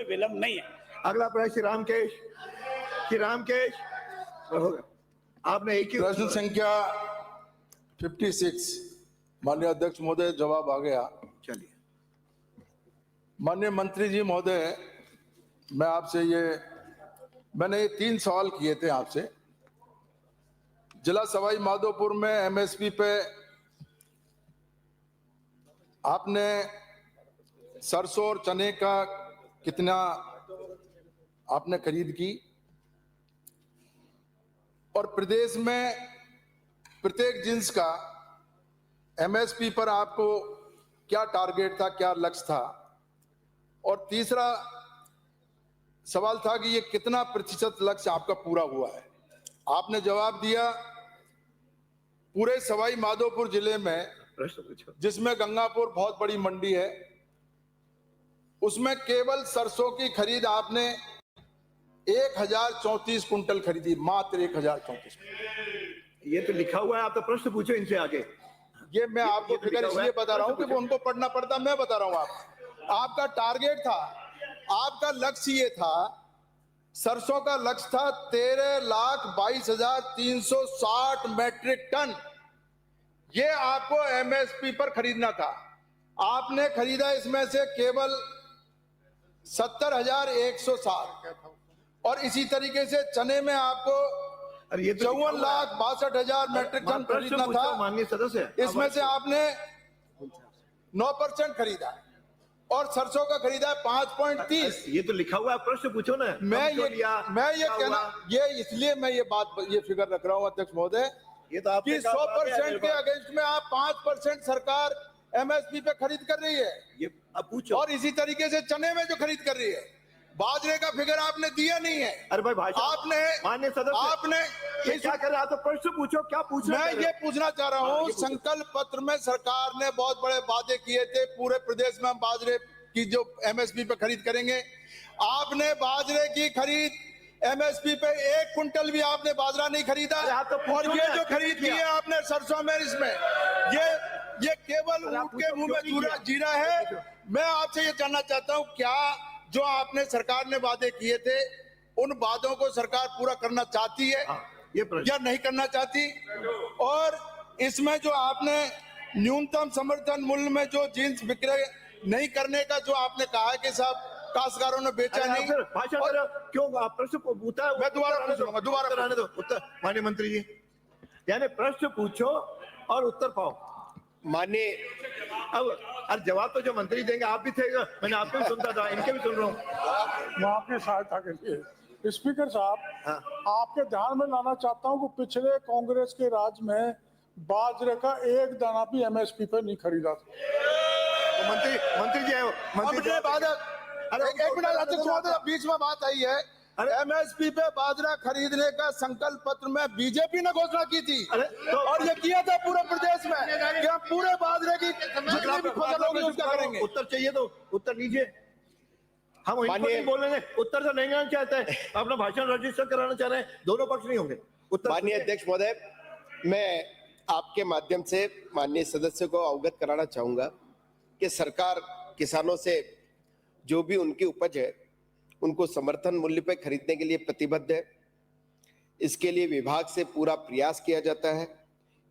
कोई विलंब नहीं है। अगला प्रश्न श्री रामकेश होगा। आपने एक ही प्रश्न संख्या 56 माननीय अध्यक्ष महोदय, जवाब आ गया। चलिए। माननीय मंत्री जी महोदय, मैंने ये 3 सवाल किए थे आपसे। जिला सवाई माधोपुर में एमएसपी पे आपने सरसों और चने का कितना आपने खरीद की, और प्रदेश में प्रत्येक जिन्स का एमएसपी पर आपको क्या टारगेट था, क्या लक्ष्य था, और तीसरा सवाल था कि ये कितना प्रतिशत लक्ष्य आपका पूरा हुआ है। आपने जवाब दिया पूरे सवाई माधोपुर जिले में, जिसमें गंगापुर बहुत बड़ी मंडी है, उसमें केवल सरसों की खरीद आपने 1034 कुंटल खरीदी, मात्र 1034। ये तो लिखा हुआ है, आप तो प्रश्न पूछो इनसे आगे। ये मैं आपको फिगर इसलिए बता रहा हूं कि उनको पढ़ना पड़ता, मैं बता रहा हूं आपका टारगेट था, आपका लक्ष्य ये था, सरसों का लक्ष्य था 13,22,360 मैट्रिक टन। ये आपको एमएसपी पर खरीदना था। आपने खरीदा इसमें से केवल 70,160, और इसी तरीके से चने में आपको 54,62,000 मैट्रिक टन खरीदना था। माननीय सदस्य, इसमें से आपने 9% खरीदा, और सरसों का खरीदा 5.30। ये तो लिखा हुआ है, प्रश्न पूछो ना। ये इसलिए मैं ये फिगर रख रहा हूं अध्यक्ष महोदय, ये तो आपने 100% के अगेंस्ट में आप 5% सरकार एमएसपी पे खरीद कर रही है। ये अब पूछो। और इसी तरीके से चने में जो खरीद कर रही है, बाजरे का फिगर आपने दिया नहीं है। अरे भाई भाषा आपने, माननीय सदस्य, आपने ये क्या कर रहा? तो प्रश्न पूछो, क्या पूछ रहे? मैं ये पूछना चाह रहा हूँ, संकल्प पत्र में सरकार ने बहुत बड़े वादे किए थे, पूरे प्रदेश में हम बाजरे की जो एमएसपी पे खरीद करेंगे। आपने बाजरे की खरीद एमएसपी पे 1 कुंटल भी आपने बाजरा नहीं खरीदा, और ये जो खरीद की है आपने सरसों में, इसमें ये केवल ऊँट के मुंह में जीरा है। मैं आपसे ये जानना चाहता हूँ, क्या जो आपने सरकार ने वादे किए थे, उन वादों को सरकार पूरा करना चाहती है या नहीं करना चाहती? और इसमें जो आपने न्यूनतम समर्थन मूल्य में जो जींस विक्रय नहीं करने का जो आपने कहा है कि साहब काश्तकारों ने बेचा नहीं, क्यों आप प्रश्न पूछा है? मैं दोबारा कराने दो उत्तर। माननीय मंत्री जी, यानी प्रश्न पूछो और उत्तर पाओ। माननीय, अब जवाब तो जो मंत्री देंगे, आप भी थे, मैंने आपको भी सुनता था, इनके भी सुन रहा हूँ। मैं आपकी सहायता के लिए स्पीकर साहब, आपके ध्यान में लाना चाहता हूँ कि पिछले कांग्रेस के राज में बाजरे का 1 दाना भी एमएसपी पे नहीं खरीदा था। तो मंत्री जी एक मिनट, बीच में बात आई है, एमएसपी पे बाजरा खरीदने का संकल्प पत्र में बीजेपी ने घोषणा की थी, और ये किया था पूरे प्रदेश में कि हम पूरे बाजरे की जितनी भी फसल होगी उसका करेंगे। उत्तर चाहिए तो उत्तर लीजिए। हम नहीं बोल रहे हैं, उत्तर तो नहीं लेना चाहते हैं, अपना भाषण रजिस्टर कराना चाह रहे हैं, दोनों पक्ष नहीं होंगे। माननीय अध्यक्ष महोदय, मैं आपके माध्यम से माननीय सदस्य को अवगत कराना चाहूंगा कि सरकार किसानों से जो भी उनकी उपज है उनको समर्थन मूल्य पर खरीदने के लिए प्रतिबद्ध है। इसके लिए विभाग से पूरा प्रयास किया जाता है।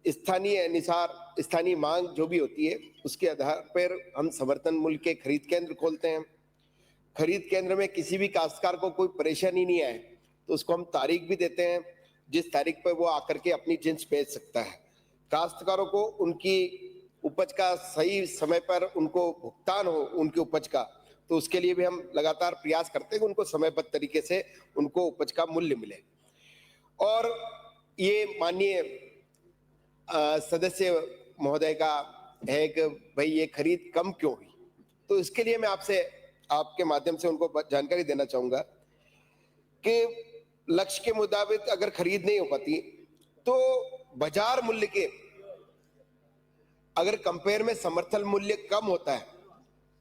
स्थानीय मांग जो भी होती है उसके आधार पर हम समर्थन मूल्य के खरीद केंद्र खोलते हैं। खरीद केंद्र में किसी भी काश्तकार को कोई परेशानी नहीं आए तो उसको हम तारीख भी देते हैं, जिस तारीख पर वो आकर के अपनी जिन्स बेच सकता है। काश्तकारों को उनकी उपज का सही समय पर उनको भुगतान हो उनकी उपज का, तो उसके लिए भी हम लगातार प्रयास करते हैं कि उनको समयबद्ध तरीके से उनको उपज का मूल्य मिले। और ये माननीय सदस्य महोदय का है कि भाई ये खरीद कम क्यों हुई, तो इसके लिए मैं आपके माध्यम से उनको जानकारी देना चाहूंगा कि लक्ष्य के मुताबिक अगर खरीद नहीं हो पाती तो बाजार मूल्य के अगर कंपेयर में समर्थन मूल्य कम होता है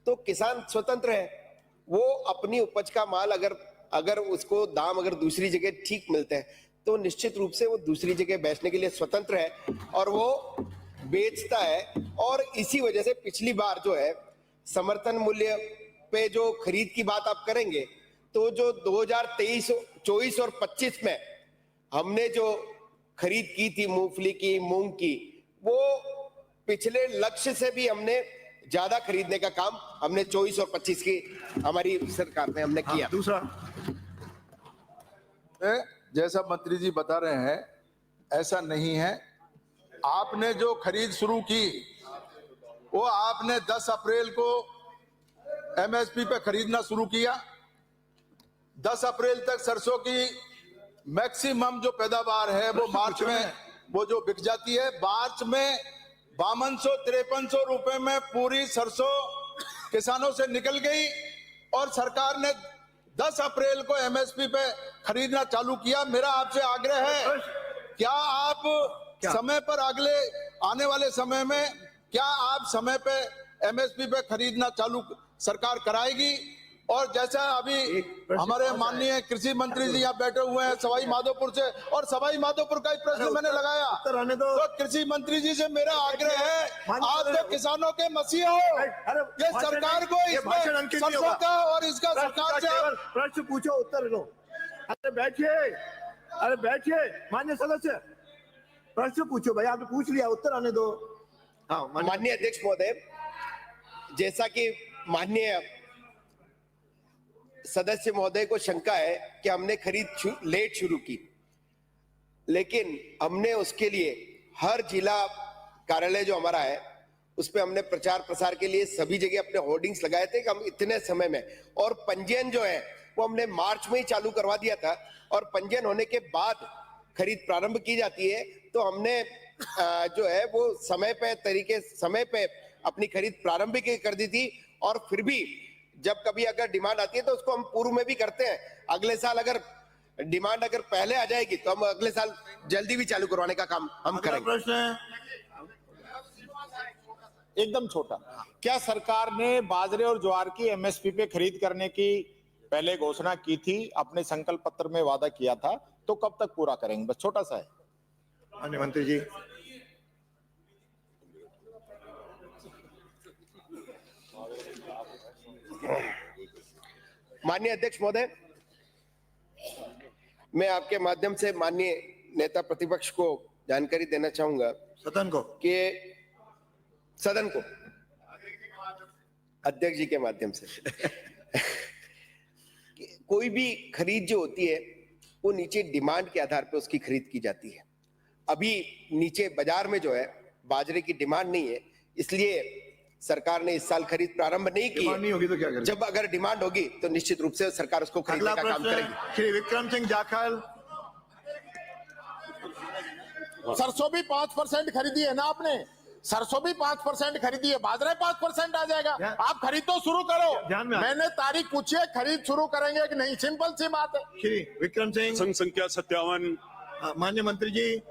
तो किसान स्वतंत्र है, वो अपनी उपज का माल अगर उसको दाम अगर दूसरी जगह ठीक मिलते हैं तो निश्चित रूप से वो दूसरी जगह बेचने के लिए स्वतंत्र है और वो बेचता है। और इसी वजह से पिछली बार जो है समर्थन मूल्य पे जो खरीद की बात आप करेंगे तो जो 2023, 24 और 25 में हमने जो खरीद की थी मूंगफली की, मूंग की, वो पिछले लक्ष्य से भी हमने ज्यादा खरीदने का काम हमने 24 और 25 की हमारी सरकार ने हमने किया। दूसरा, जैसा मंत्री जी बता रहे हैं ऐसा नहीं है। आपने जो खरीद शुरू की वो आपने 10 अप्रैल को एमएसपी पे खरीदना शुरू किया। 10 अप्रैल तक सरसों की मैक्सिमम जो पैदावार है वो मार्च में वो जो बिक जाती है। मार्च में 5200-5300 रुपए में पूरी सरसों किसानों से निकल गई और सरकार ने 10 अप्रैल को एमएसपी पे खरीदना चालू किया। मेरा आपसे आग्रह है, क्या आप समय पर अगले आने वाले समय में क्या आप समय पे एमएसपी पे खरीदना चालू सरकार कराएगी? और जैसा अभी हमारे माननीय कृषि मंत्री जी यहाँ बैठे हुए हैं सवाई माधोपुर से, और सवाई माधोपुर का ही प्रश्न मैंने लगाया, तो कृषि मंत्री जी से मेरा आग्रह है, आप तो किसानों के मसीहा हो, ये सरकार को इसमें सरसों का और इसका सरकार से प्रश्न पूछो, उत्तर लो। अरे बैठिए मान्य सदस्य, प्रश्न पूछो भाई, आपने पूछ लिया, उत्तर आने दो। हाँ माननीय अध्यक्ष महोदय, जैसा कि माननीय सदस्य महोदय को शंका है कि हमने खरीद लेट शुरू की, लेकिन हमने उसके लिए हर जिला कार्यालय जो हमारा है उस पे हमने प्रचार प्रसार के लिए सभी जगह अपने होर्डिंग्स लगाए थे कि हम इतने समय में, और पंजीयन जो है वो हमने मार्च में ही चालू करवा दिया था, और पंजीयन होने के बाद खरीद प्रारंभ की जाती है। तो हमने जो है वो समय पे अपनी खरीद प्रारंभ भी कर दी थी, और फिर भी जब कभी अगर डिमांड आती है तो उसको हम पूर्व में भी करते हैं। अगले साल अगर डिमांड अगर पहले आ जाएगी तो हम अगले साल जल्दी भी चालू करवाने का काम हम करेंगे। प्रश्न है एकदम छोटा, क्या सरकार ने बाजरे और ज्वार की एमएसपी पे खरीद करने की पहले घोषणा की थी, अपने संकल्प पत्र में वादा किया था, तो कब तक पूरा करेंगे? बस छोटा सा है। माननीय मंत्री जी। माननीय अध्यक्ष महोदय, मैं आपके माध्यम से माननीय नेता प्रतिपक्ष को जानकारी देना चाहूंगा, सदन को अध्यक्ष जी के माध्यम से कोई भी खरीद जो होती है वो नीचे डिमांड के आधार पर उसकी खरीद की जाती है। अभी नीचे बाजार में जो है बाजरे की डिमांड नहीं है, इसलिए सरकार ने इस साल खरीद प्रारंभ नहीं की। नहीं होगी तो क्या करें? जब अगर डिमांड होगी तो निश्चित रूप से सरकार उसको खरीदने का काम करेगी। श्री विक्रम सिंह जाखल। सरसों भी 5% खरीदी है ना आपने, सरसों भी 5% खरीदी है, बाजरा 5% आ जाएगा। आप खरीद तो शुरू करो, मैंने तारीख पूछी है, खरीद शुरू करेंगे कि नहीं, सिंपल सी बात है। श्री विक्रम सिंह। संघ संख्या 57। माननीय मंत्री जी।